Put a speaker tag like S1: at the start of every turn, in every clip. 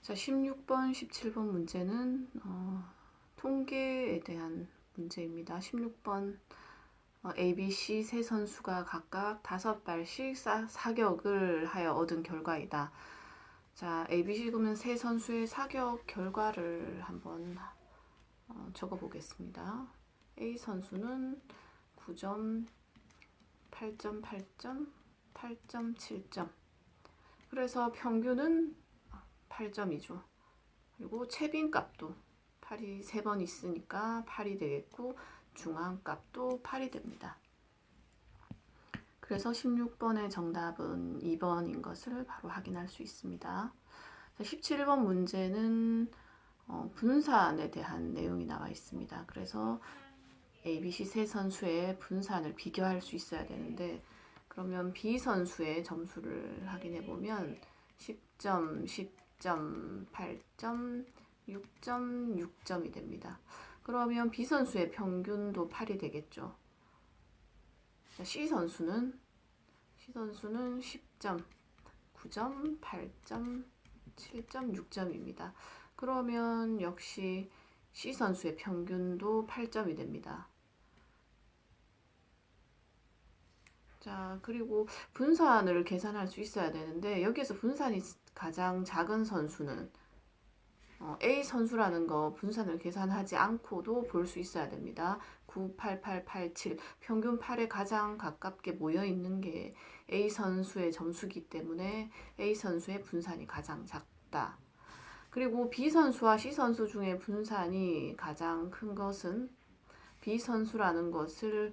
S1: 자, 16번, 17번 문제는 통계에 대한 문제입니다. 16번 A, B, C 세 선수가 각각 5발씩 사격을 하여 얻은 결과이다. 자, A, B, C 그러면 세 선수의 사격 결과를 한번 적어 보겠습니다. A 선수는 9점, 8점, 8점, 8점, 7점. 그래서 평균은 8점이죠. 그리고 채빈값도 8이 3번 있으니까 8이 되겠고 중앙값도 8이 됩니다. 그래서 16번의 정답은 2번인 것을 바로 확인할 수 있습니다. 17번 문제는 분산에 대한 내용이 나와 있습니다. 그래서 A, B, C 세 선수의 분산을 비교할 수 있어야 되는데 그러면 B 선수의 점수를 확인해 보면 10점, 10점, 8점, 6점, 6점이 됩니다. 그러면 B 선수의 평균도 8이 되겠죠. C 선수는 10점, 9점, 8점, 7점, 6점입니다. 그러면 역시 C 선수의 평균도 8점이 됩니다. 자, 그리고 분산을 계산할 수 있어야 되는데 여기에서 분산이 가장 작은 선수는 A 선수라는 거 분산을 계산하지 않고도 볼 수 있어야 됩니다. 9, 8, 8, 8, 7 평균 8에 가장 가깝게 모여 있는 게 A 선수의 점수기 때문에 A 선수의 분산이 가장 작다. 그리고 B 선수와 C 선수 중에 분산이 가장 큰 것은 B 선수라는 것을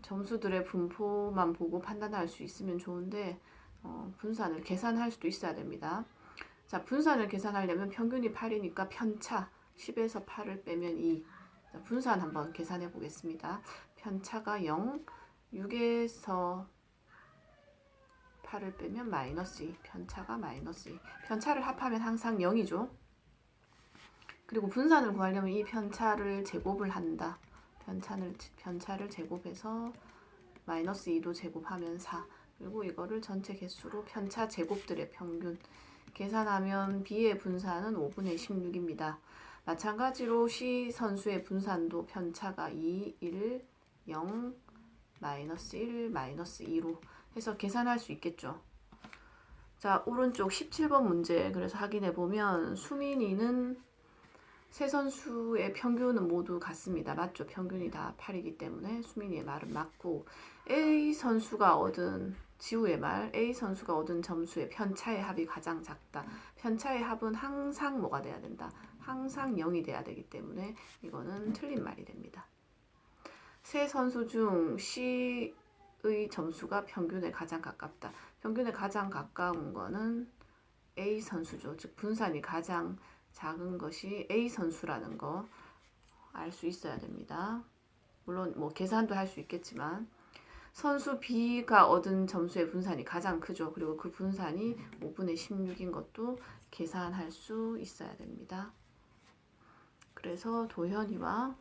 S1: 점수들의 분포만 보고 판단할 수 있으면 좋은데 분산을 계산할 수도 있어야 됩니다. 자, 분산을 계산하려면 평균이 8이니까 편차 10에서 8을 빼면 2. 자, 분산 한번 계산해 보겠습니다. 편차가 0, 6에서 8을 빼면 마이너스 2. 편차가 마이너스 2. 편차를 합하면 항상 0이죠. 그리고 분산을 구하려면 이 편차를 제곱을 한다. 편차를 제곱해서 마이너스 2도 제곱하면 4. 그리고 이거를 전체 개수로 편차 제곱들의 평균 계산하면 B의 분산은 5분의 16입니다. 마찬가지로 C 선수의 분산도 편차가 2, 1, 0, 마이너스 1, 마이너스 2로 해서 계산할 수 있겠죠. 자, 오른쪽 17번 문제 그래서 확인해 보면 수민이는 세 선수의 평균은 모두 같습니다. 맞죠? 평균이 다 8이기 때문에 수민이의 말은 맞고 A 선수가 얻은 지우의 말 A 선수가 얻은 점수의 편차의 합이 가장 작다. 편차의 합은 항상 뭐가 돼야 된다? 항상 0이 돼야 되기 때문에 이거는 틀린 말이 됩니다. 세 선수 중 C의 점수가 평균에 가장 가깝다. 평균에 가장 가까운 거는 A 선수죠. 즉 분산이 가장 작은 것이 A 선수라는 거 알 수 있어야 됩니다. 물론 뭐 계산도 할 수 있겠지만 선수 B가 얻은 점수의 분산이 가장 크죠. 그리고 그 분산이 5분의 16인 것도 계산할 수 있어야 됩니다. 그래서 도현이와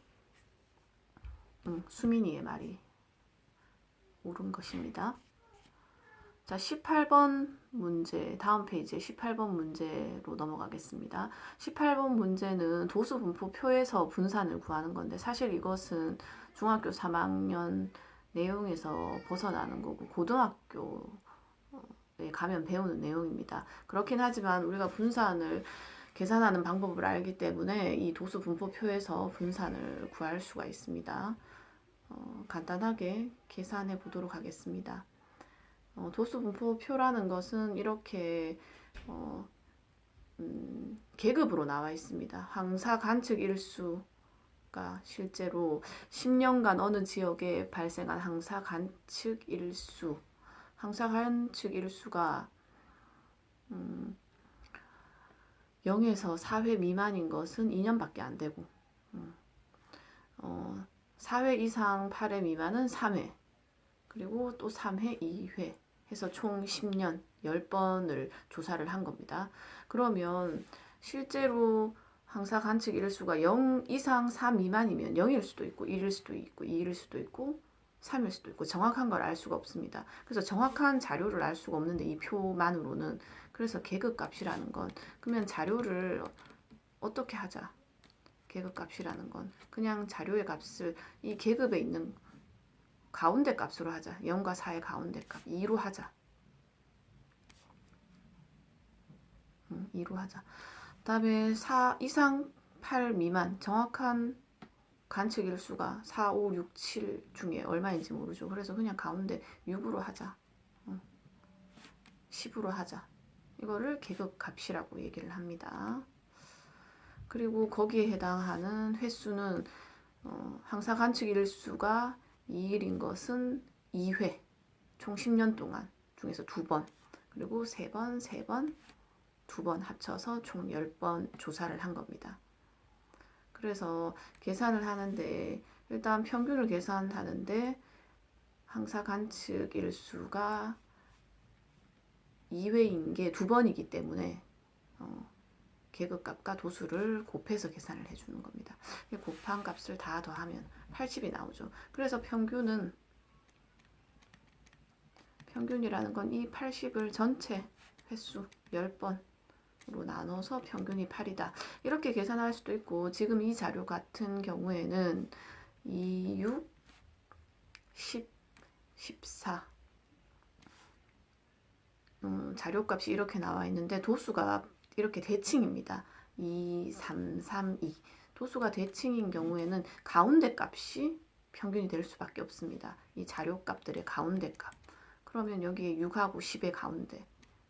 S1: 수민이의 말이 옳은 것입니다. 자, 18번 문제, 다음 페이지에 18번 문제로 넘어가겠습니다. 18번 문제는 도수 분포표에서 분산을 구하는 건데 사실 이것은 중학교 3학년 내용에서 벗어나는 거고 고등학교에 가면 배우는 내용입니다. 그렇긴 하지만 우리가 분산을 계산하는 방법을 알기 때문에 이 도수 분포표에서 분산을 구할 수가 있습니다. 간단하게 계산해 보도록 하겠습니다. 도수 분포표라는 것은 이렇게 계급으로 나와 있습니다. 황사 관측 일수가 실제로 10년간 어느 지역에 발생한 황사 관측 일수가 0에서 4회 미만인 것은 2년밖에 안 되고 4회 이상 8회 미만은 3회 그리고 또 3회 2회 해서 총 10년 10번을 조사를 한 겁니다. 그러면 실제로 황사 관측 일수가 0 이상 4 미만이면 0일 수도 있고 1일 수도 있고 2일 수도 있고 3일 수도 있고 정확한 걸 알 수가 없습니다. 그래서 정확한 자료를 알 수가 없는데 이 표만으로는 그래서 계급값이라는 건 그러면 자료를 어떻게 하자. 계급값이라는 건 그냥 자료의 값을 이 계급에 있는 가운데 값으로 하자. 0과 4의 가운데 값 2로 하자. 2로 하자. 그 다음에 4 이상 8 미만 정확한 관측 일수가 4, 5, 6, 7 중에 얼마인지 모르죠. 그래서 그냥 가운데 6으로 하자. 10으로 하자. 이거를 계급값이라고 얘기를 합니다. 그리고 거기에 해당하는 횟수는 항사 관측 일수가 2일인 것은 2회, 총 10년 동안 중에서 2번, 그리고 3번, 3번, 2번 합쳐서 총 10번 조사를 한 겁니다. 그래서 계산을 하는데 일단 평균을 계산하는데 항사 관측 일수가 2회인 게 2번이기 때문에 계급값과 도수를 곱해서 계산을 해주는 겁니다. 곱한 값을 다 더하면 80이 나오죠. 그래서 평균이라는 건 이 80을 전체 횟수 10번으로 나눠서 평균이 8이다. 이렇게 계산할 수도 있고 지금 이 자료 같은 경우에는 2, 6, 10, 14 자료값이 이렇게 나와 있는데 도수가 이렇게 대칭입니다. 2, 3, 3, 2 도수가 대칭인 경우에는 가운데 값이 평균이 될 수밖에 없습니다. 이 자료값들의 가운데 값. 그러면 여기에 6하고 10의 가운데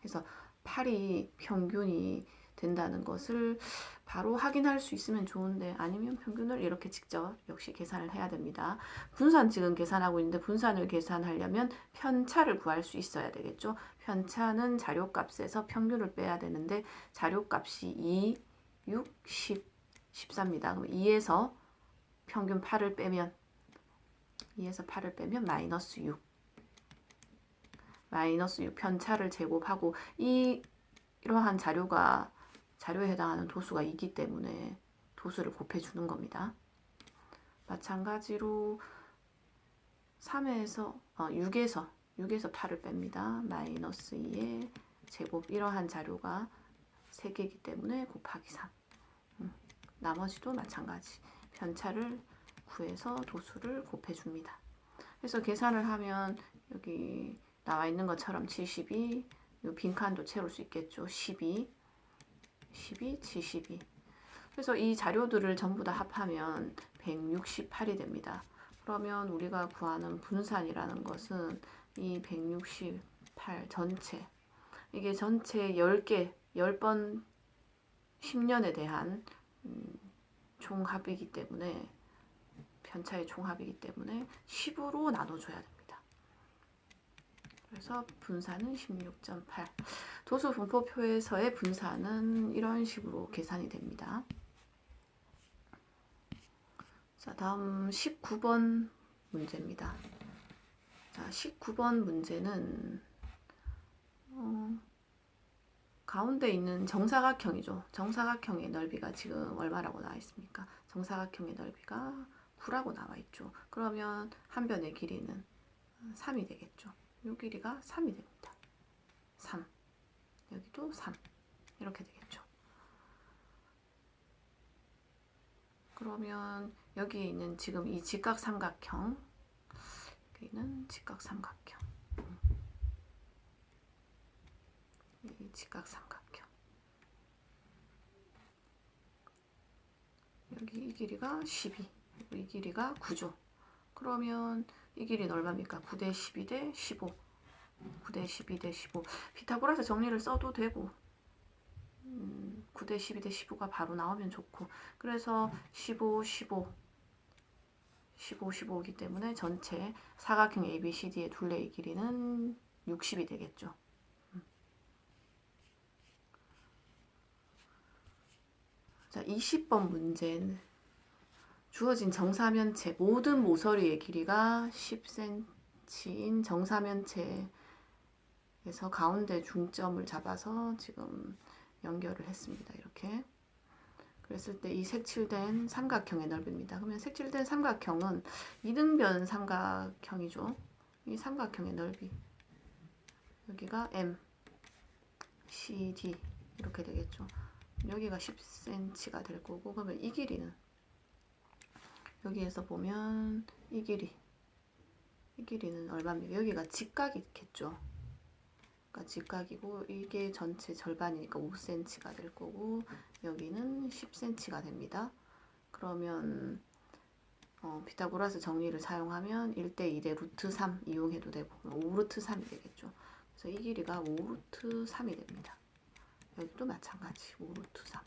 S1: 해서 8이 평균이 된다는 것을 바로 확인할 수 있으면 좋은데 아니면 평균을 이렇게 직접 역시 계산을 해야 됩니다. 분산 지금 계산하고 있는데 분산을 계산하려면 편차를 구할 수 있어야 되겠죠. 편차는 자료값에서 평균을 빼야 되는데 자료값이 2, 6, 10, 14입니다. 그럼 2에서 평균 8을 빼면 마이너스 6. 마이너스 6 편차를 제곱하고 이러한 자료에 해당하는 도수가 있기 때문에 도수를 곱해주는 겁니다. 마찬가지로 6에서 8을 뺍니다. 마이너스 2의 제곱 이러한 자료가 3개이기 때문에 곱하기 3. 나머지도 마찬가지. 편차를 구해서 도수를 곱해줍니다. 그래서 계산을 하면 여기 나와 있는 것처럼 72, 이 빈칸도 채울 수 있겠죠. 12, 72. 그래서 이 자료들을 전부 다 합하면 168이 됩니다. 그러면 우리가 구하는 분산이라는 것은 이 168 전체, 이게 전체 10개, 10번 10년에 대한 총합이기 때문에 편차의 총합이기 때문에 10으로 나눠줘야 됩니다. 그래서 분산은 16.8. 도수 분포표에서의 분산은 이런 식으로 계산이 됩니다. 자, 다음 19번 문제입니다. 자, 19번 문제는 가운데 있는 정사각형이죠. 정사각형의 넓이가 지금 얼마라고 나와 있습니까? 정사각형의 넓이가 9라고 나와 있죠. 그러면 한 변의 길이는 3이 되겠죠. 이 길이가 3이 됩니다. 3. 여기도 3. 이렇게 되겠죠. 그러면 여기에 있는 지금 이 직각삼각형, 여기는 직각삼각형. 이 직각삼각형. 여기 이 길이가 12, 이 길이가 9죠. 그러면 이 길이는 얼마입니까? 9대 12 대 15. 9대 12 대 15. 피타고라스 정리를 써도 되고 9대 12 대 15가 바로 나오면 좋고 그래서 15, 15이기 때문에 전체 사각형 ABCD의 둘레의 길이는 60이 되겠죠. 자, 20번 문제는 주어진 정사면체 모든 모서리의 길이가 10cm인 정사면체에서 가운데 중점을 잡아서 지금 연결을 했습니다. 이렇게 그랬을 때 이 색칠된 삼각형의 넓이입니다. 그러면 색칠된 삼각형은 이등변 삼각형이죠. 이 삼각형의 넓이 여기가 M CD 이렇게 되겠죠. 여기가 10cm가 될 거고, 그러면 이 길이는 여기에서 보면 이 길이는 얼마입니까? 여기가 직각이겠죠. 그러니까 직각이고 이게 전체 절반이니까 5cm가 될 거고 여기는 10cm가 됩니다. 그러면 피타고라스 정리를 사용하면 1대 2대 루트 3 이용해도 되고 5루트 3이 되겠죠. 그래서 이 길이가 5루트 3이 됩니다. 여기도 마찬가지 5루트 3.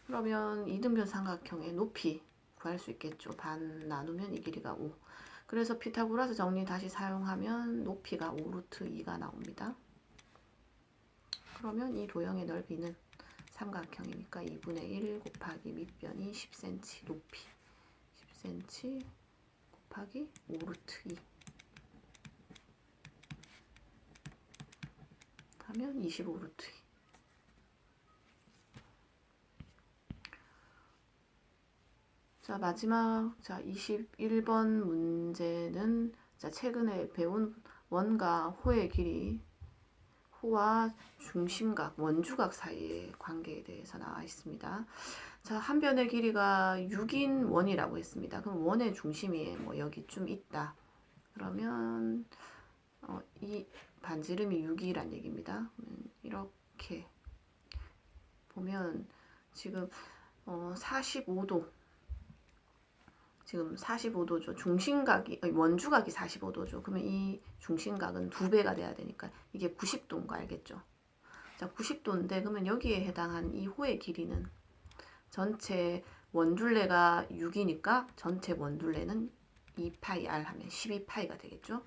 S1: 그러면 이등변 삼각형의 높이 구할 수 있겠죠. 반 나누면 이 길이가 5. 그래서 피타고라스 정리 다시 사용하면 높이가 5루트 2가 나옵니다. 그러면 이 도형의 넓이는 삼각형이니까 2분의 1 곱하기 밑변이 10cm 높이 10cm 곱하기 5루트 2 하면 25루트 2. 자, 마지막 21번 문제는 최근에 배운 원과 호의 길이, 호와 중심각, 원주각 사이의 관계에 대해서 나와 있습니다. 자, 한 변의 길이가 6인 원이라고 했습니다. 그럼 원의 중심이 뭐 여기쯤 있다. 그러면 이 반지름이 6이란 얘기입니다. 이렇게 보면 지금 45도 지금 45도죠. 중심각이 원주각이 45도죠. 그러면 이 중심각은 2배가 돼야 되니까 이게 90도인 거 알겠죠? 자, 90도인데 그러면 여기에 해당한 이 호의 길이는 전체 원둘레가 6이니까 전체 원둘레는 2파이 r 하면 12파이가 되겠죠?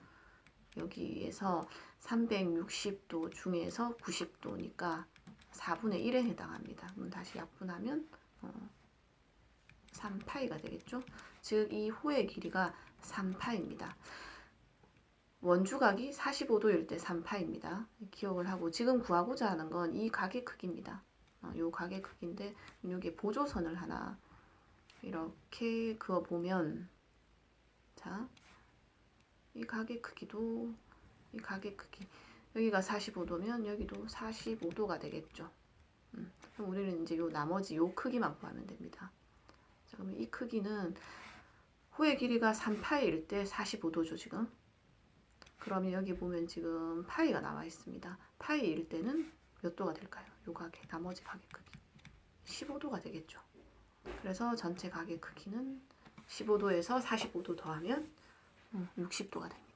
S1: 여기에서 360도 중에서 90도니까 4분의 1에 해당합니다. 그럼 다시 약분하면 3파이가 되겠죠? 즉 이 호의 길이가 3파입니다. 원주각이 45도일 때 3파입니다. 기억을 하고 지금 구하고자 하는 건 이 각의 크기입니다. 이 각의 크기인데 여기 보조선을 하나 이렇게 그어보면 자, 이 각의 크기도 이 각의 크기 여기가 45도면 여기도 45도가 되겠죠. 그럼 우리는 이제 요 나머지 요 크기만 구하면 됩니다. 자, 그러면 이 크기는 호의 길이가 3파이일 때 45도죠, 지금. 그러면 여기 보면 지금 파이가 나와 있습니다. 파이일 때는 몇 도가 될까요? 요 각의, 나머지 각의 크기. 15도가 되겠죠. 그래서 전체 각의 크기는 15도에서 45도 더하면 60도가 됩니다.